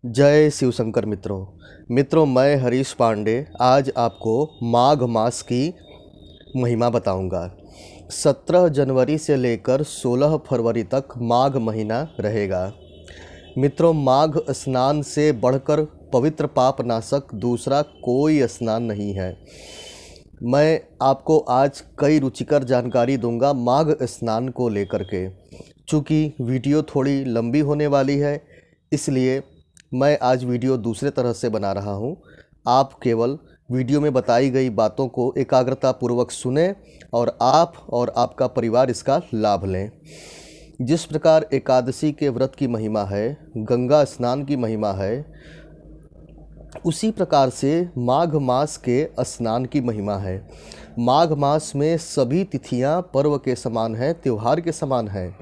जय शिव शंकर मित्रों मैं हरीश पांडे आज आपको माघ मास की महिमा बताऊंगा। 17 जनवरी से लेकर 16 फरवरी तक माघ महीना रहेगा। मित्रों, माघ स्नान से बढ़कर पवित्र पाप नाशक दूसरा कोई स्नान नहीं है। मैं आपको आज कई रुचिकर जानकारी दूंगा माघ स्नान को लेकर के। चूँकि वीडियो थोड़ी लंबी होने वाली है, इसलिए मैं आज वीडियो दूसरे तरह से बना रहा हूँ। आप केवल वीडियो में बताई गई बातों को एकाग्रतापूर्वक सुनें और आप और आपका परिवार इसका लाभ लें। जिस प्रकार एकादशी के व्रत की महिमा है, गंगा स्नान की महिमा है, उसी प्रकार से माघ मास के स्नान की महिमा है। माघ मास में सभी तिथियां पर्व के समान हैं, त्यौहार के समान हैं।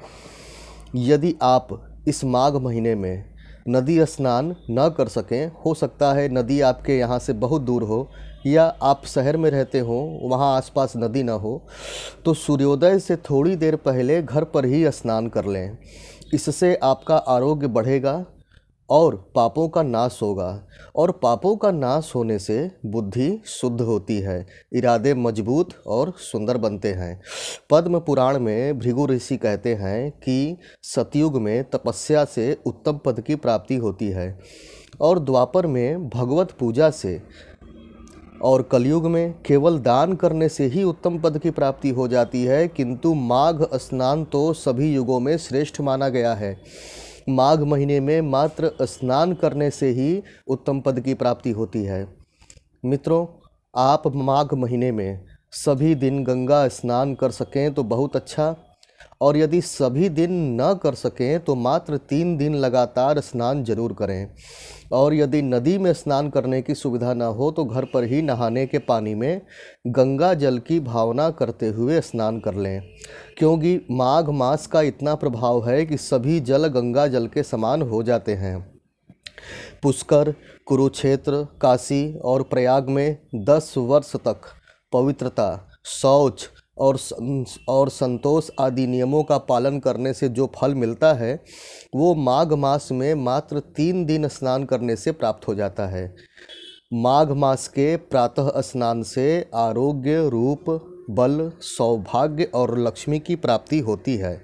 यदि आप इस माघ महीने में नदी स्नान न कर सकें, हो सकता है नदी आपके यहाँ से बहुत दूर हो या आप शहर में रहते हो, वहाँ आसपास नदी न हो, तो सूर्योदय से थोड़ी देर पहले घर पर ही स्नान कर लें। इससे आपका आरोग्य बढ़ेगा और पापों का नाश होगा, और पापों का नाश होने से बुद्धि शुद्ध होती है, इरादे मजबूत और सुंदर बनते हैं। पद्म पुराण में भृगु ऋषि कहते हैं कि सतयुग में तपस्या से उत्तम पद की प्राप्ति होती है, और द्वापर में भगवत पूजा से, और कलयुग में केवल दान करने से ही उत्तम पद की प्राप्ति हो जाती है। किंतु माघ स्नान तो सभी युगों में श्रेष्ठ माना गया है। माघ महीने में मात्र स्नान करने से ही उत्तम पद की प्राप्ति होती है। मित्रों, आप माघ महीने में सभी दिन गंगा स्नान कर सकें तो बहुत अच्छा, और यदि सभी दिन न कर सकें तो मात्र 3 दिन लगातार स्नान जरूर करें। और यदि नदी में स्नान करने की सुविधा न हो तो घर पर ही नहाने के पानी में गंगा जल की भावना करते हुए स्नान कर लें, क्योंकि माघ मास का इतना प्रभाव है कि सभी जल गंगा जल के समान हो जाते हैं। पुष्कर, कुरुक्षेत्र, काशी और प्रयाग में 10 वर्ष तक पवित्रता, शौच और संतोष आदि नियमों का पालन करने से जो फल मिलता है, वो माघ मास में मात्र 3 दिन स्नान करने से प्राप्त हो जाता है। माघ मास के प्रातः स्नान से आरोग्य, रूप, बल, सौभाग्य और लक्ष्मी की प्राप्ति होती है।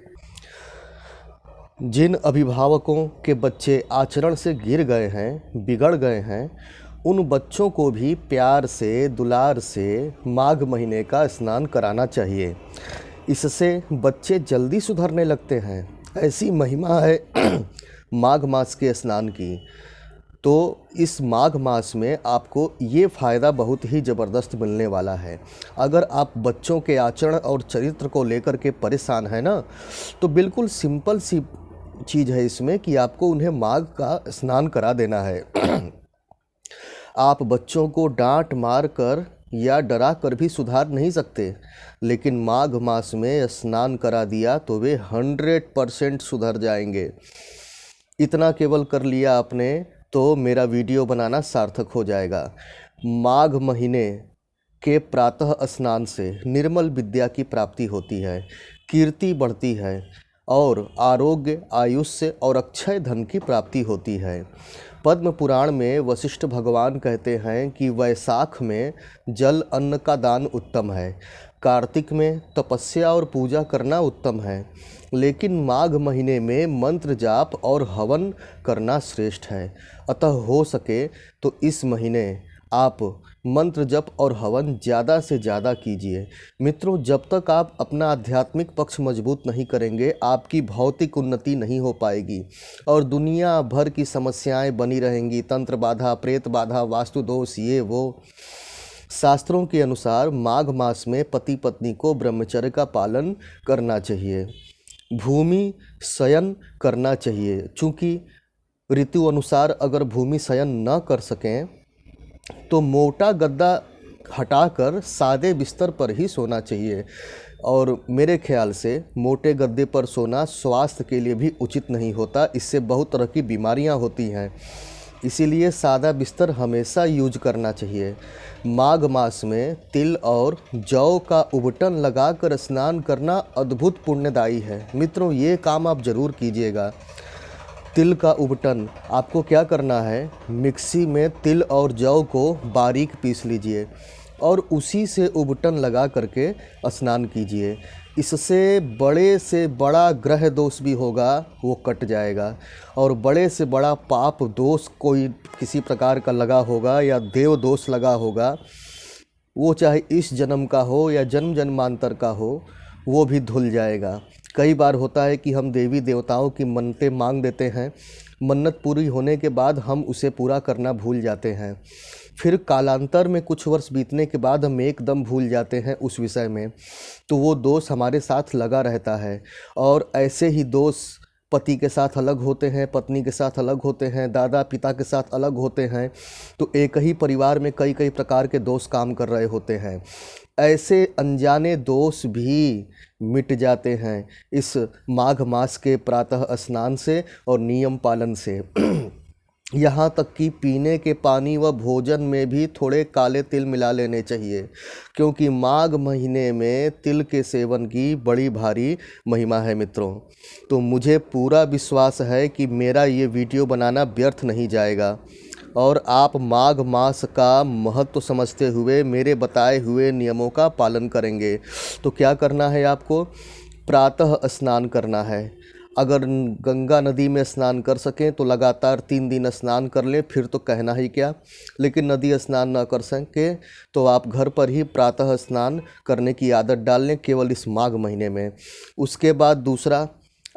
जिन अभिभावकों के बच्चे आचरण से गिर गए हैं, बिगड़ गए हैं, उन बच्चों को भी प्यार से, दुलार से माघ महीने का स्नान कराना चाहिए। इससे बच्चे जल्दी सुधरने लगते हैं। ऐसी महिमा है माघ मास के स्नान की। तो इस माघ मास में आपको ये फ़ायदा बहुत ही ज़बरदस्त मिलने वाला है। अगर आप बच्चों के आचरण और चरित्र को लेकर के परेशान हैं ना, तो बिल्कुल सिंपल सी चीज़ है इसमें कि आपको उन्हें माघ का स्नान करा देना है। आप बच्चों को डांट मार कर या डरा कर भी सुधार नहीं सकते, लेकिन माघ मास में स्नान करा दिया तो वे 100% सुधर जाएंगे। इतना केवल कर लिया आपने तो मेरा वीडियो बनाना सार्थक हो जाएगा। माघ महीने के प्रातः स्नान से निर्मल विद्या की प्राप्ति होती है, कीर्ति बढ़ती है, और आरोग्य, आयुष्य और अक्षय धन की प्राप्ति होती है। पद्म पुराण में वशिष्ठ भगवान कहते हैं कि वैशाख में जल अन्न का दान उत्तम है, कार्तिक में तपस्या और पूजा करना उत्तम है, लेकिन माघ महीने में मंत्र जाप और हवन करना श्रेष्ठ है। अतः हो सके तो इस महीने आप मंत्र जप और हवन ज़्यादा से ज़्यादा कीजिए। मित्रों, जब तक आप अपना आध्यात्मिक पक्ष मजबूत नहीं करेंगे, आपकी भौतिक उन्नति नहीं हो पाएगी और दुनिया भर की समस्याएं बनी रहेंगी। तंत्र बाधा, प्रेत बाधा, वास्तु दोष, ये वो। शास्त्रों के अनुसार माघ मास में पति पत्नी को ब्रह्मचर्य का पालन करना चाहिए, भूमि शयन करना चाहिए। चूँकि ऋतु अनुसार अगर भूमि शयन न कर सकें तो मोटा गद्दा हटाकर सादे बिस्तर पर ही सोना चाहिए। और मेरे ख्याल से मोटे गद्दे पर सोना स्वास्थ्य के लिए भी उचित नहीं होता, इससे बहुत तरह की बीमारियां होती हैं। इसीलिए सादा बिस्तर हमेशा यूज करना चाहिए। माघ मास में तिल और जौ का उबटन लगाकर स्नान करना अद्भुत पुण्यदायी है। मित्रों, ये काम आप ज़रूर कीजिएगा। तिल का उबटन आपको क्या करना है, मिक्सी में तिल और जौ को बारीक पीस लीजिए और उसी से उबटन लगा करके स्नान कीजिए। इससे बड़े से बड़ा ग्रह दोष भी होगा वो कट जाएगा, और बड़े से बड़ा पाप दोष कोई किसी प्रकार का लगा होगा या देव दोष लगा होगा, वो चाहे इस जन्म का हो या जन्म जन्मांतर का हो, वो भी धुल जाएगा। कई बार होता है कि हम देवी देवताओं की मन्नतें मांग देते हैं, मन्नत पूरी होने के बाद हम उसे पूरा करना भूल जाते हैं। फिर कालांतर में कुछ वर्ष बीतने के बाद हम एकदम भूल जाते हैं उस विषय में, तो वो दोष हमारे साथ लगा रहता है। और ऐसे ही दोष पति के साथ अलग होते हैं, पत्नी के साथ अलग होते हैं, दादा पिता के साथ अलग होते हैं, तो एक ही परिवार में कई कई प्रकार के दोष काम कर रहे होते हैं। ऐसे अनजाने दोष भी मिट जाते हैं इस माघ मास के प्रातः स्नान से और नियम पालन से। यहाँ तक कि पीने के पानी व भोजन में भी थोड़े काले तिल मिला लेने चाहिए, क्योंकि माघ महीने में तिल के सेवन की बड़ी भारी महिमा है मित्रों। तो मुझे पूरा विश्वास है कि मेरा ये वीडियो बनाना व्यर्थ नहीं जाएगा और आप माघ मास का महत्व समझते हुए मेरे बताए हुए नियमों का पालन करेंगे। तो क्या करना है, आपको प्रातः स्नान करना है। अगर गंगा नदी में स्नान कर सकें तो लगातार 3 दिन स्नान कर लें, फिर तो कहना ही क्या। लेकिन नदी स्नान ना कर सकें तो आप घर पर ही प्रातः स्नान करने की आदत डाल लें, केवल इस माघ महीने में। उसके बाद दूसरा,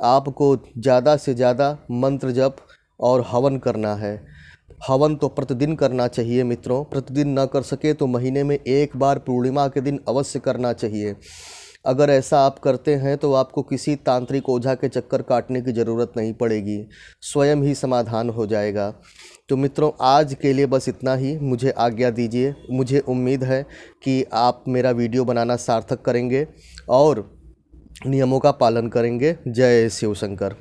आपको ज़्यादा से ज़्यादा मंत्र जप और हवन करना है। हवन तो प्रतिदिन करना चाहिए मित्रों, प्रतिदिन ना कर सके तो महीने में एक बार पूर्णिमा के दिन अवश्य करना चाहिए। अगर ऐसा आप करते हैं तो आपको किसी तांत्रिक ओझा के चक्कर काटने की ज़रूरत नहीं पड़ेगी, स्वयं ही समाधान हो जाएगा। तो मित्रों, आज के लिए बस इतना ही, मुझे आज्ञा दीजिए। मुझे उम्मीद है कि आप मेरा वीडियो बनाना सार्थक करेंगे और नियमों का पालन करेंगे। जय शिव शंकर।